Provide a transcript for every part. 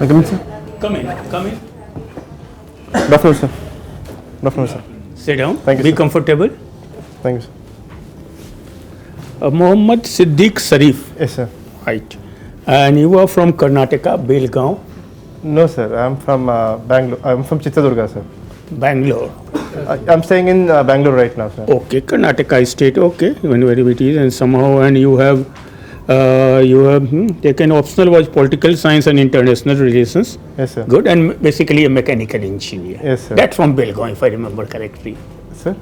Come in, sir. Come in, come in. Good afternoon, sir. Good afternoon, sir. Sit down. Thank you, Be sir. comfortable. Thank you, sir. Mohammed Siddiq Sharif. Yes, sir. Right. And you are from Karnataka, Belgaum, No, sir. I'm from Bangalore. I'm from Chitradurga, sir. Bangalore. I'm staying in Bangalore right now, sir. Okay, Karnataka state. Okay, when where it is, and somehow, and you have taken optional was political science and international relations. Yes, sir. Good, and basically a mechanical engineer. Yes, sir. That's from Belgaum, if I remember correctly. Sir?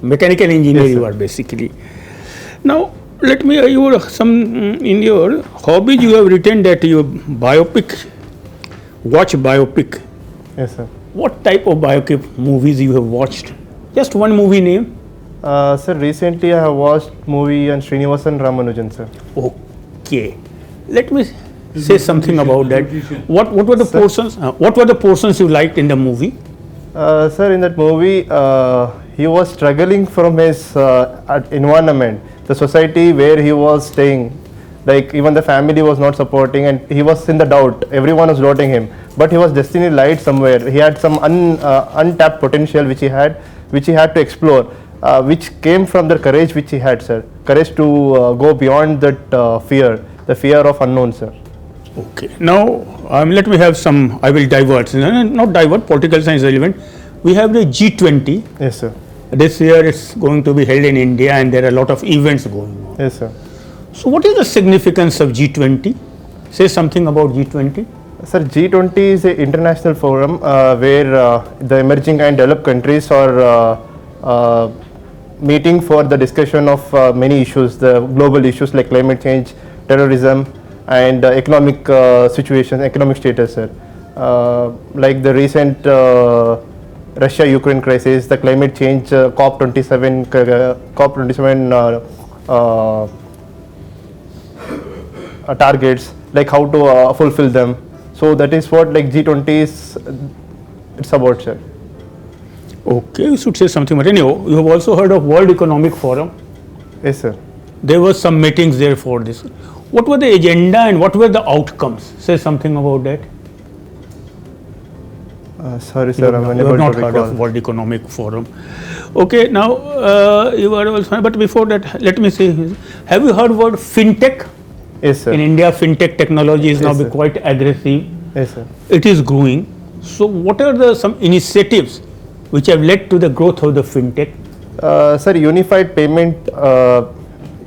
Mechanical engineer, Yes, you sir. are basically. Now, let me. You are some in your hobbies. You have written that you watch biopic. Yes, sir. What type of biopic movies you have watched? Just one movie name. Sir, recently I have watched movie on Srinivasan Ramanujan, sir. Okay, let me say something about that. What were the Sir? portions? What were the portions you liked in the movie? Sir, in that movie, he was struggling from his environment, the society where he was staying. Like even the family was not supporting, and he was in the doubt. Everyone was doubting him, but he was destiny light somewhere. He had some untapped potential which he had to explore, which came from the courage which he had, sir. Courage to go beyond that fear, the fear of unknown, sir. Okay. Now let me have some. I will divert. Not divert. Political science relevant. We have the G20. Yes, sir. This year it's going to be held in India, and there are a lot of events going on. Yes, sir. So, what is the significance of G20? Say something about G20. Sir, G20 is an international forum where the emerging and developed countries are meeting for the discussion of many issues, the global issues like climate change, terrorism, and economic situation, economic status, sir. Like the recent Russia-Ukraine crisis, the climate change COP27 targets, like how to fulfill them. So that is what like G20 is. It's about, sir. Okay, you should say something. But anyhow, you have also heard of World Economic Forum. Yes, sir. There were some meetings there for this. What were the agenda and what were the outcomes? Say something about that. Sorry, sir, I'm You unable have not to heard recall. of World Economic Forum. Okay, now you are also, but before that, let me say, have you heard word fintech? Yes, sir. In India, fintech technology is now Yes, sir. quite aggressive. Yes, sir. It is growing. So, what are some initiatives which have led to the growth of the fintech? Sir, unified payment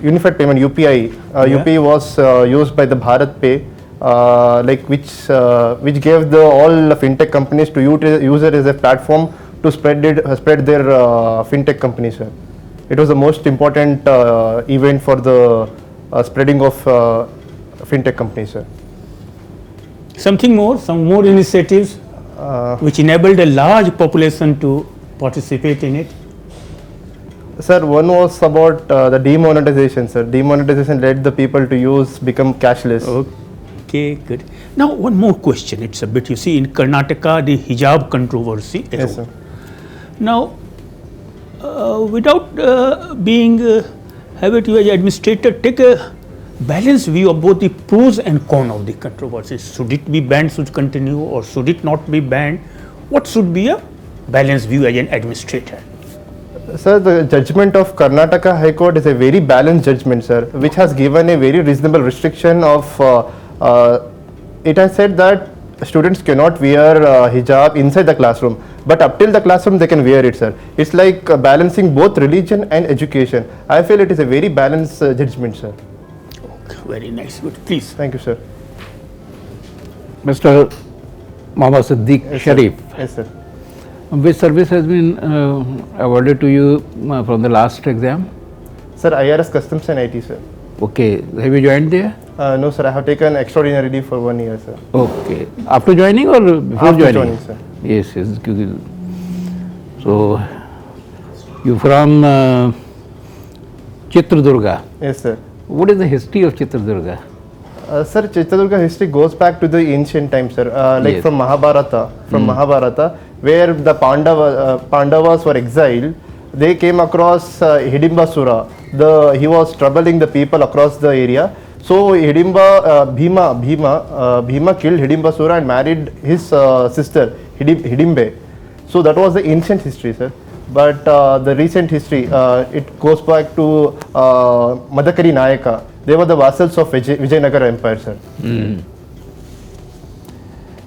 UPI. Yeah. UPI was used by the Bharat Pay, like which gave all the fintech companies to use it as a platform to spread their fintech companies, sir. It was the most important event for the spreading of fintech companies, sir. Something more, some more initiatives which enabled a large population to participate in it. Sir, one was about the demonetization, sir. Demonetization led the people to become cashless. Okay, good. Now, one more question. It's a bit, you see, in Karnataka, the hijab controversy. Yes, sir. Now, without being habit, you as administrator take a balanced view of both the pros and cons of the controversies. Should it be banned, should continue, or should it not be banned? What should be a balanced view as an administrator? Sir, the judgment of Karnataka High Court is a very balanced judgment, sir, which has given a very reasonable restriction of, it has said that students cannot wear hijab inside the classroom, but up till the classroom they can wear it, sir. It's like balancing both religion and education. I feel it is a very balanced judgment, sir. Okay, very nice, good. Please. Thank you, sir. Mr. Mohammed Siddiq Yes, sir. Sharif, Yes, sir. which service has been awarded to you from the last exam? Sir, IRS Customs and IT, sir. Okay, have you joined there? No, sir, I have taken extraordinary leave for 1 year, sir. Okay, after joining or before After joining? joining, sir. Yes, yes. So, you from Chitradurga. Yes, sir. What is the history of Chitradurga? Sir, Chitradurga history goes back to the ancient times, sir. Like Yes. from Mahabharata, where the Pandavas were exiled. They came across Hidimbasura. He was troubling the people across the area. So Bhima killed Hidimba and married his sister Hidimbe. So that was the ancient history, sir. But the recent history, it goes back to Madakari Nayaka. They were the vassals of Vijayanagara Empire, sir.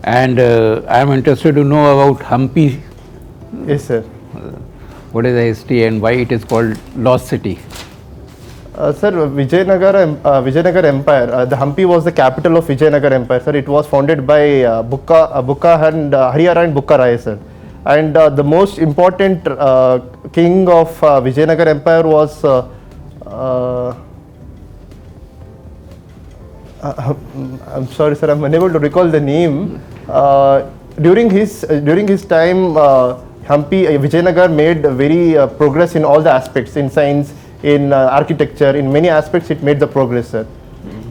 And I am interested to know about Hampi. Yes, sir. What is the history and why it is called Lost City? Sir, Vijayanagara Empire, the Hampi was the capital of Vijayanagara Empire, sir. It was founded by Bukka and Harihara and Bukka Raya, sir. And the most important king of Vijayanagara Empire was I'm sorry, sir, I'm unable to recall the name. During his time, Vijayanagar made very progress in all the aspects, in science, in architecture, in many aspects it made the progress, sir.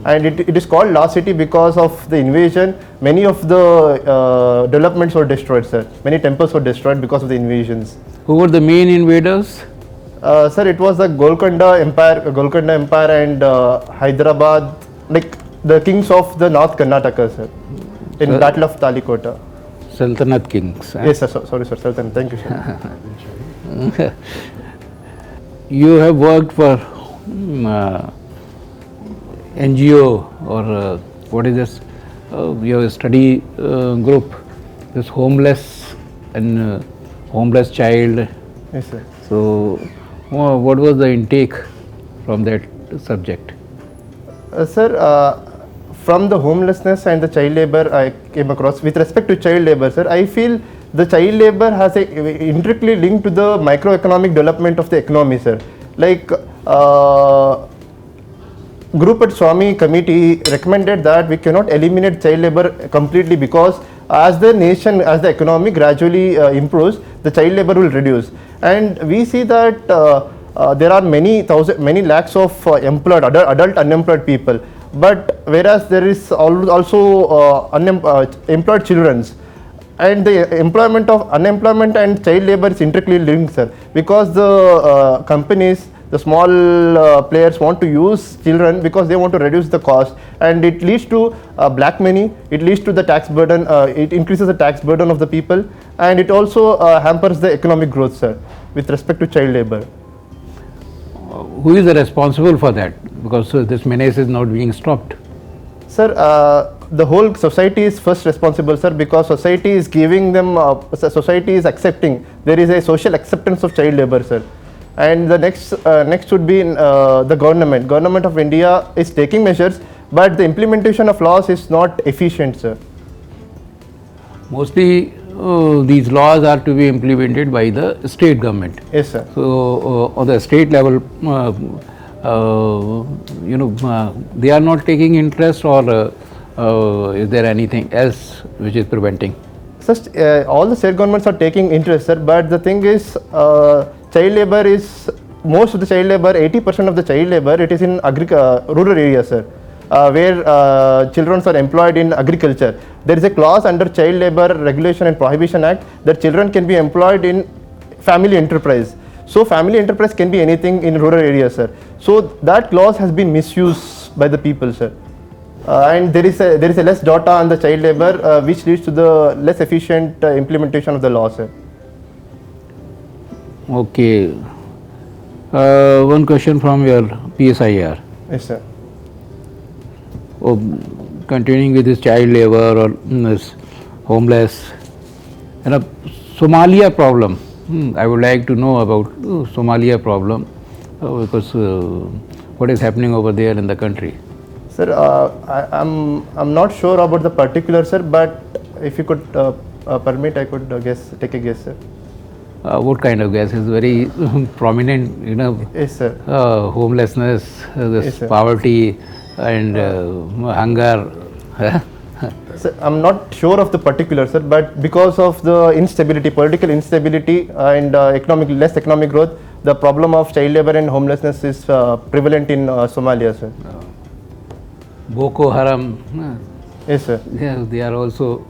And it is called Lost City because of the invasion. Many of the developments were destroyed, sir. Many temples were destroyed because of the invasions. Who were the main invaders? Sir, it was the Golconda Empire and Hyderabad, like the kings of the North Karnataka, sir, in Battle of Talikota. Sultanate kings. Yes, sir. Sorry, sir. Sultan. Thank you, sir. You have worked for NGO or what is this? Your study group, this homeless and homeless child. Yes, sir. So, what was the intake from that subject? Sir, from the homelessness and the child labor I came across, with respect to child labor, sir, I feel the child labor has intricately linked to the microeconomic development of the economy, sir. Like group at Swami committee recommended that we cannot eliminate child labor completely because as the nation, as the economy gradually improves, the child labor will reduce. And we see that there are many lakhs of employed, adult unemployed people. But whereas there is also employed children, and the unemployment and child labor is intricately linked, sir, because the companies, the small players want to use children because they want to reduce the cost, and it leads to black money, it leads to the tax burden, it increases the tax burden of the people, and it also hampers the economic growth, sir, with respect to child labor. Who is responsible for that? Because this menace is not being stopped. Sir, the whole society is first responsible, sir, because society is giving them, society is accepting. There is a social acceptance of child labor, sir. And the next would be the government. Government of India is taking measures, but the implementation of laws is not efficient, sir. Mostly these laws are to be implemented by the state government. Yes, sir. So on the state level, they are not taking interest, or is there anything else which is preventing? Sir, all the state governments are taking interest, sir, but the thing is, child labor is, most of the child labor, 80% of the child labor, it is in rural areas, sir, where children are employed in agriculture. There is a clause under Child Labor Regulation and Prohibition Act that children can be employed in family enterprise. So family enterprise can be anything in rural areas, sir. So that clause has been misused by the people, sir. And there is a less data on the child labor, which leads to the less efficient implementation of the law, sir. Okay. One question from your PSIR. Yes, sir. Continuing with this child labor or this homeless, Somalia problem. I would like to know about Somalia problem because what is happening over there in the country. Sir, I'm not sure about the particular, sir, but if you could permit, I could take a guess, sir. What kind of guess is very prominent? Yes, sir. Homelessness, this Yes, sir. poverty and hunger. Sir, I'm not sure of the particular, sir, but because of the instability, political instability and less economic growth, the problem of child labor and homelessness is prevalent in Somalia, sir. Boko Haram. Yes, sir. Yeah, they are also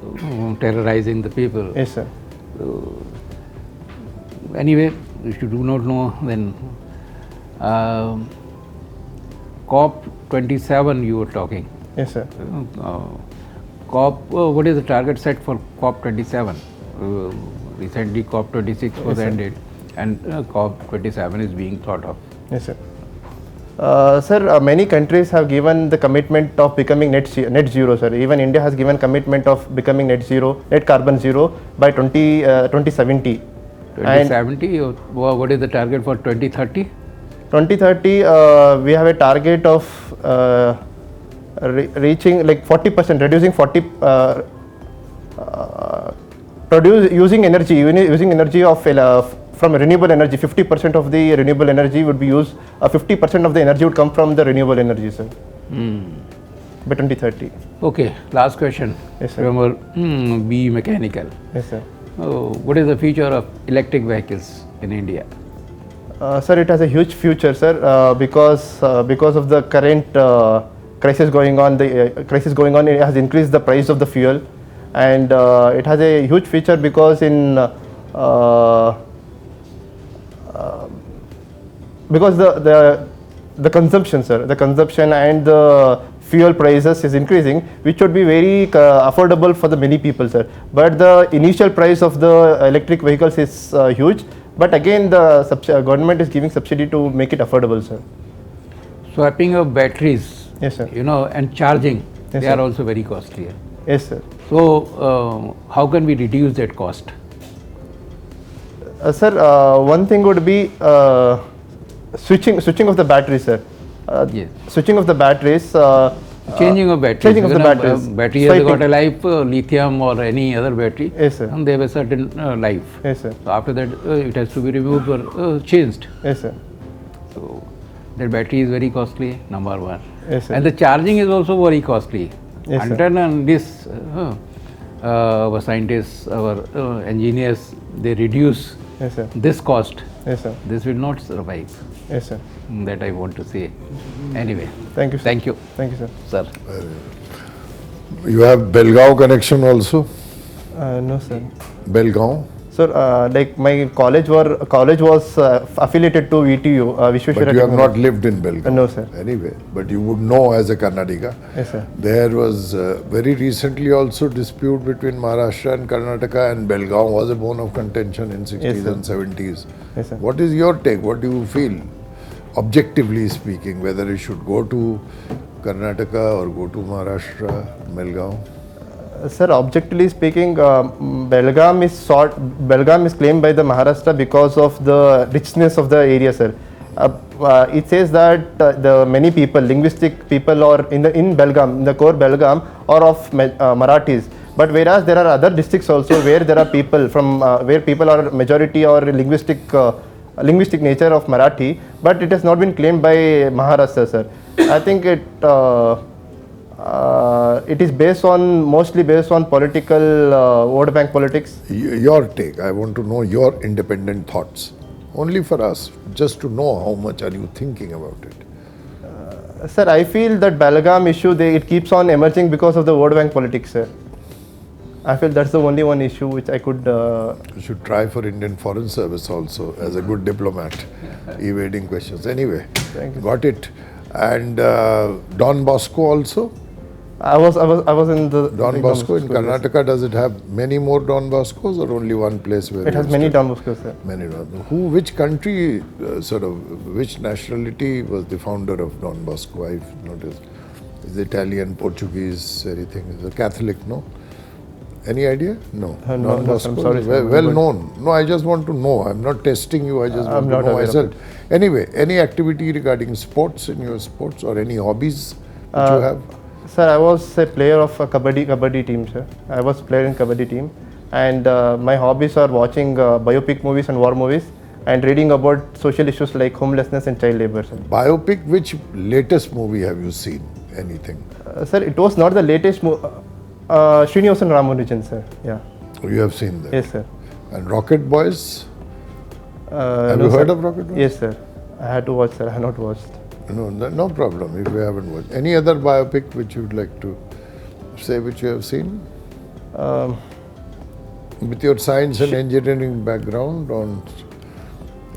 terrorizing the people. Yes, sir. Anyway, if you do not know, then COP27 you were talking. Yes, sir. What is the target set for COP27? Recently COP26 was ended, and COP27 is being thought of. Yes, sir. Sir, many countries have given the commitment of becoming net zero, sir. Even India has given commitment of becoming net carbon zero by 2070. 2070, what is the target for 2030? 2030, we have a target of reaching like 40%, reducing using energy of from renewable energy. 50% of the renewable energy would be used. 50% of the energy would come from the renewable energy, sir. By 2030. Okay, last question. Yes, sir. Remember, be mechanical. Yes, sir. What is the future of electric vehicles in India? Sir, it has a huge future, sir, because of the current crisis going on. The crisis going on, it has increased the price of the fuel, and it has a huge future because because the consumption, sir, the consumption and the fuel prices is increasing, which would be very affordable for the many people, sir. But the initial price of the electric vehicles is huge. But again, the government is giving subsidy to make it affordable, sir. Swapping of batteries, Yes, sir. and charging, Yes, they are sir. also very costly. Yes, sir. So, how can we reduce that cost? Sir, one thing would be switching of the batteries, sir. Yes. Switching of the batteries. Changing of batteries. Changing of the batteries. Battery has got a life, lithium or any other battery. Yes, sir. And they have a certain life. Yes, sir. So after that, it has to be removed or changed. Yes, sir. So that battery is very costly, number one. Yes, sir. And the charging is also very costly. Yes, sir. Until this, our scientists, our engineers, they reduce Yes, sir. this cost, Yes, sir. this will not survive. Yes, sir. That I want to say. Anyway, Thank you, sir. thank you, Thank you, sir. sir. You have Belgaum connection also? No, sir. Belgaum? Sir, like my college was affiliated to VTU, Vishweshwara. But you have not lived in Belgaum? No, sir. Anyway, but you would know as a Karnataka. Yes, sir. There was very recently also dispute between Maharashtra and Karnataka, and Belgaum was a bone of contention in 60s Yes, sir. and 70s. Yes, sir. What is your take? What do you feel, objectively speaking, whether it should go to Karnataka or go to Maharashtra, Belgaum? Sir, objectively speaking, Belgaum is claimed by the Maharashtra because of the richness of the area, sir. It says that the many people, linguistic people, or in Belgaum, in the core Belgaum, are of Marathis. But whereas there are other districts also where there are people from where people are majority or linguistic nature of Marathi, but it has not been claimed by Maharashtra, sir. I think it is mostly based on political vote bank politics. Your take, I want to know your independent thoughts. Only for us, just to know how much are you thinking about it. Sir, I feel that Belgaum issue, it keeps on emerging because of the vote bank politics, sir. I feel that's the only one issue which I could... You should try for Indian Foreign Service also as a good diplomat, evading questions. Anyway, Thank you. got it. And Don Bosco also? I was in the... Don Bosco in Bosco, yes. Karnataka, does it have many more Don Boscos or only one place where It has you many studied? Don Boscos, sir. Many Don. Which country, which nationality was the founder of Don Bosco? I've noticed. Is it Italian, Portuguese, anything? Is it Catholic, no? Any idea? No. No, Don no, sir, Bosco I'm sorry, is sir. well known. No, I just want to know. I'm not testing you. I just I'm want to not know aware of myself. Anyway, any activity regarding sports in your sports or any hobbies which you have? Sir, I was a player of a kabaddi team, sir. I was player in kabaddi team, and my hobbies are watching biopic movies and war movies, and reading about social issues like homelessness and child labor, sir. Biopic, which latest movie have you seen? Anything? Sir, it was not the latest Srinivasan Ramanujan, sir. Yeah. You have seen that? Yes, sir. And Rocket Boys? Have no, you heard sir. of Rocket Boys? Yes, sir. I had to watch, sir. I have not watched. No problem if you haven't watched. Any other biopic which you would like to say which you have seen? With your science and engineering background on...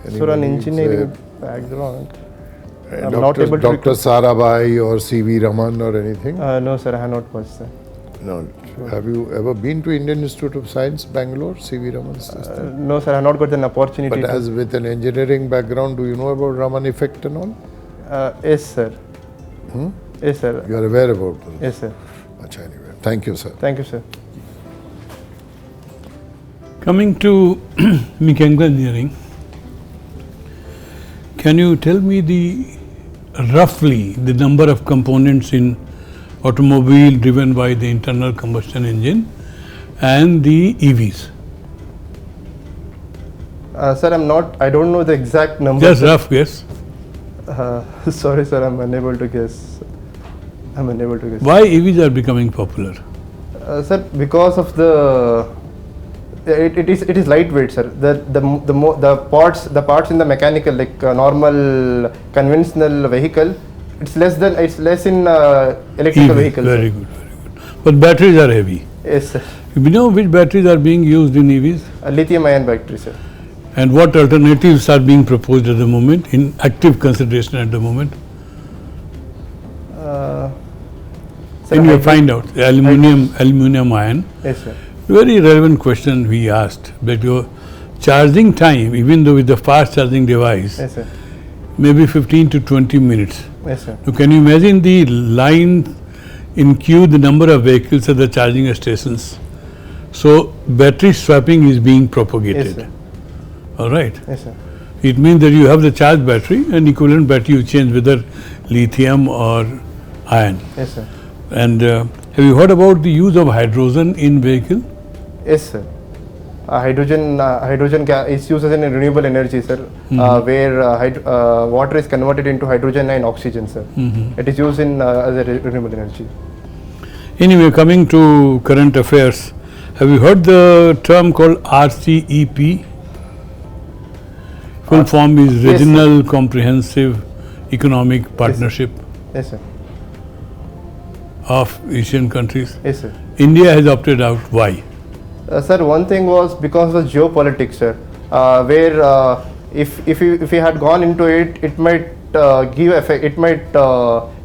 Sir, an engineering background. I'm not able to Dr. Sarabhai or C.V. Raman or anything? No, sir, I have not watched, sir. No. Have you ever been to Indian Institute of Science, Bangalore, C.V. Raman's? No, sir, I have not got an opportunity. But as with an engineering background, do you know about Raman effect and all? Yes, sir. Yes, sir. You are aware about it? Yes, sir. Achha, anyway. Thank you, sir. Thank you, sir. Coming to mechanical engineering, can you tell me roughly the number of components in automobile driven by the internal combustion engine and the EVs? Sir, I don't know the exact number. Just rough guess. Sorry, sir, I'm unable to guess. Why EVs are becoming popular? Sir, because of it is lightweight, sir. The parts in the mechanical, like normal conventional vehicle, it's less in electrical EV, vehicles. very good, very good. But batteries are heavy. Yes, sir. You know which batteries are being used in EVs? Lithium-ion battery, sir. And what alternatives are being proposed at the moment, in active consideration at the moment? Sir, Can you find out? The aluminium ion. Yes, sir. Very relevant question we asked, that your charging time, even though with the fast charging device, Yes, sir. maybe 15 to 20 minutes. Yes, sir. So can you imagine the line in queue, the number of vehicles at the charging stations? So battery swapping is being propagated. Yes, sir. All right. Yes, sir. It means that you have the charged battery and equivalent battery you change, whether lithium or iron. Yes, sir. And have you heard about the use of hydrogen in vehicle? Yes, sir. Hydrogen is used as a renewable energy, sir, where water is converted into hydrogen and oxygen, sir. It is used as a renewable energy. Anyway, coming to current affairs, have you heard the term called RCEP? Full form is yes, Regional Comprehensive Economic Partnership Yes, sir. of Asian countries. Yes, sir. India has opted out. Why? Sir, one thing was because of geopolitics, sir, where if we had gone into it, it might give effect. It might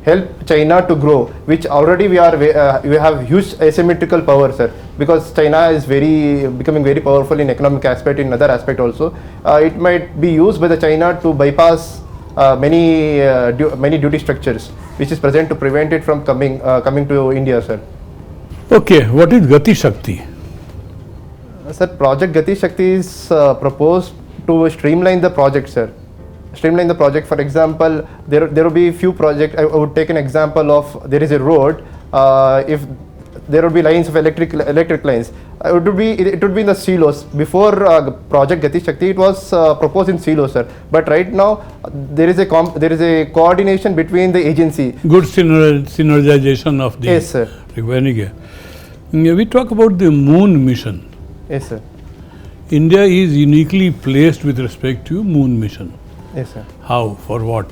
help China to grow, which already we have huge asymmetrical power, sir. Because China is becoming very powerful in economic aspect, in other aspect also. It might be used by the China to bypass many duty structures, which is present to prevent it from coming to India, sir. Okay, what is Gati Shakti? Sir, Project Gati Shakti is proposed to streamline the project, sir. Streamline the project. For example, there will be few projects. I would take an example of, there is a road. If there would be lines of electric lines, it would be in the silos. Before Project Gati Shakti, it was proposed in silos, sir. But right now, there is a coordination between the agency. Good synergization of the. Yes, sir. We talk about the moon mission. Yes, sir. India is uniquely placed with respect to moon mission. Yes, sir. How? For what?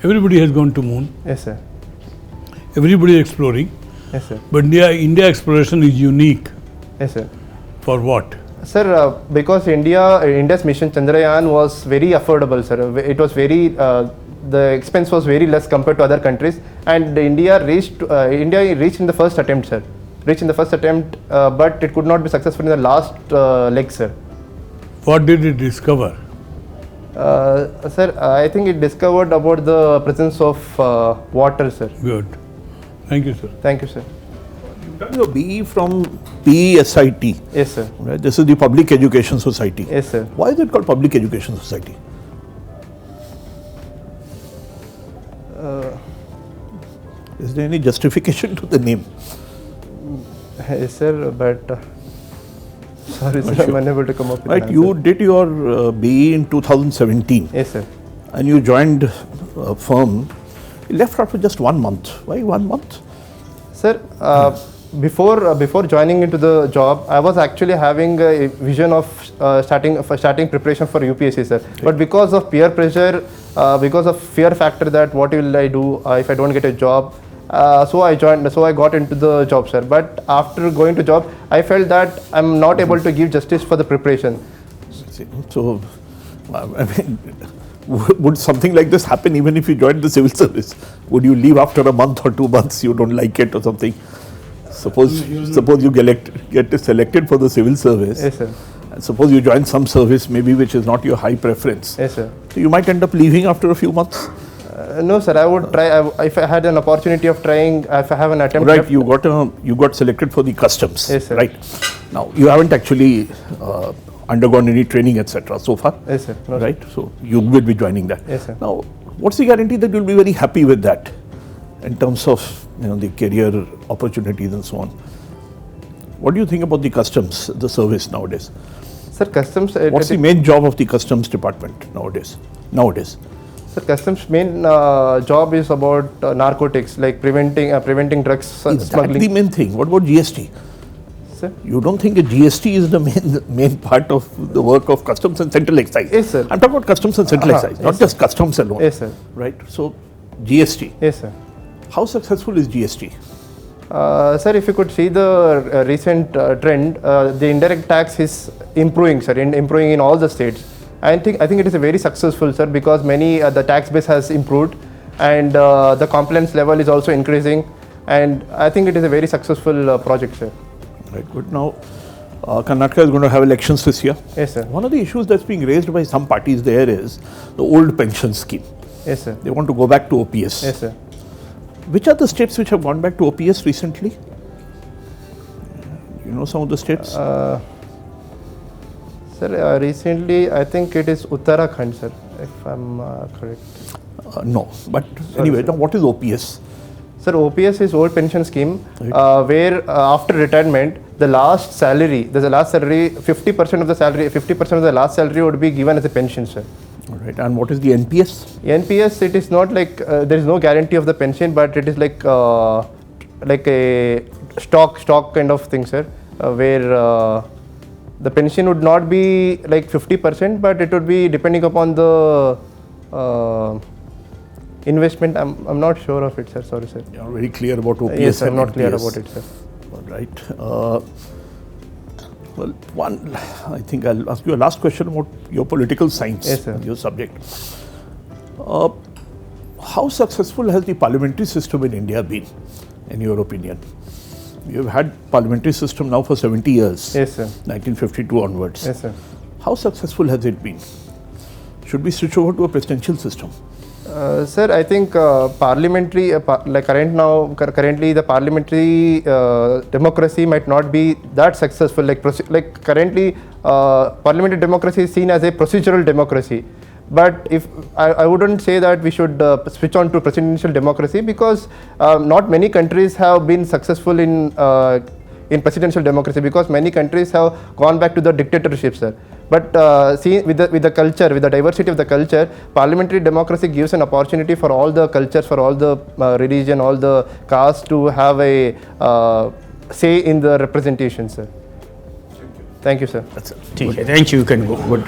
Everybody has gone to moon. Yes, sir. Everybody is exploring. Yes, sir. But India exploration is unique. Yes, sir. For what? Sir, because India's mission Chandrayaan was very affordable, sir. It was the expense was very less compared to other countries, and India reached in the first attempt, sir. But it could not be successful in the last leg, sir. What did it discover? Sir, I think it discovered about the presence of water, sir. Good. Thank you, sir. Thank you, sir. Your BE from PESIT. Yes, sir. Right? This is the Public Education Society. Yes, sir. Why is it called Public Education Society? Is there any justification to the name? Yes, sir, but sorry, sir, I'm unable to come up with Right, an you answer. did your BE in 2017. Yes, sir. And you joined a firm. You left after just 1 month. Why 1 month? Sir, before joining into the job, I was actually having a vision of starting preparation for UPSC, sir. Okay. But because of peer pressure, because of fear factor that what will I do if I don't get a job, so I got into the job, sir. But after going to job, I felt that I'm not able to give justice for the preparation. So I mean, would something like this happen even if you joined the civil service? Would you leave after a month or 2 months, you don't like it or something? Suppose you get selected for the civil service. Yes, sir. And suppose you join some service maybe which is not your high preference. Yes, sir. So you might end up leaving after a few months. No, sir. I would try if I had an opportunity of trying. If I have an attempt. Right. You got selected for the customs. Yes, sir. Right. Now you haven't actually undergone any training, etc. so far. Yes, sir. No, Right. So you will be joining that. Yes, sir. Now, what's the guarantee that you'll be very happy with that in terms of the career opportunities and so on? What do you think about the customs, the service nowadays? Sir, customs. What's the main job of the customs department nowadays? Sir, customs main job is about narcotics, like preventing drugs Is smuggling. that the main thing? What about GST? Sir? You don't think that GST is the main part of the work of customs and central excise? Yes, sir. I'm talking about customs and central excise, not yes, just customs alone. Yes, sir. Right. So, GST. Yes, sir. How successful is GST? Sir, if you could see the recent trend, the indirect tax is improving, sir, improving in all the states. I think it is a very successful, sir, because the tax base has improved, and the compliance level is also increasing, and I think it is a very successful project, sir. Right. Good. Now, Karnataka is going to have elections this year. Yes, sir. One of the issues that's being raised by some parties there is the old pension scheme. Yes, sir. They want to go back to OPS. Yes, sir. Which are the states which have gone back to OPS recently? You know some of the states? Sir, recently I think it is Uttarakhand, sir, if I'm correct. No. But anyway, now what is OPS? Sir, OPS is old pension scheme, where after retirement, the last salary, 50% of the salary, 50% of the last salary would be given as a pension, sir. All right. And what is the NPS? NPS, it is not like there is no guarantee of the pension, but it is like a stock kind of thing, sir, where the pension would not be like 50%, but it would be depending upon the investment. I'm not sure of it, sir. Sorry, sir. You are very clear about OPS. Yes, I'm and not clear NPS. about it, sir. All right. Well, I think I'll ask you a last question about your political science, Yes, sir. your subject. How successful has the parliamentary system in India been, in your opinion? We have had parliamentary system now for 70 years. Yes, sir. 1952 onwards. Yes, sir. How successful has it been? Should we switch over to a presidential system? Sir, I think parliamentary, currently the parliamentary democracy might not be that successful. Like currently, parliamentary democracy is seen as a procedural democracy. But if I wouldn't say that we should switch on to presidential democracy, because not many countries have been successful in presidential democracy, because many countries have gone back to the dictatorship, sir. But see, with the culture, with the diversity of the culture, parliamentary democracy gives an opportunity for all the cultures, for all the religion, all the castes to have a say in the representation, sir. Thank you, sir. That's it. Thank you. You can go. Good.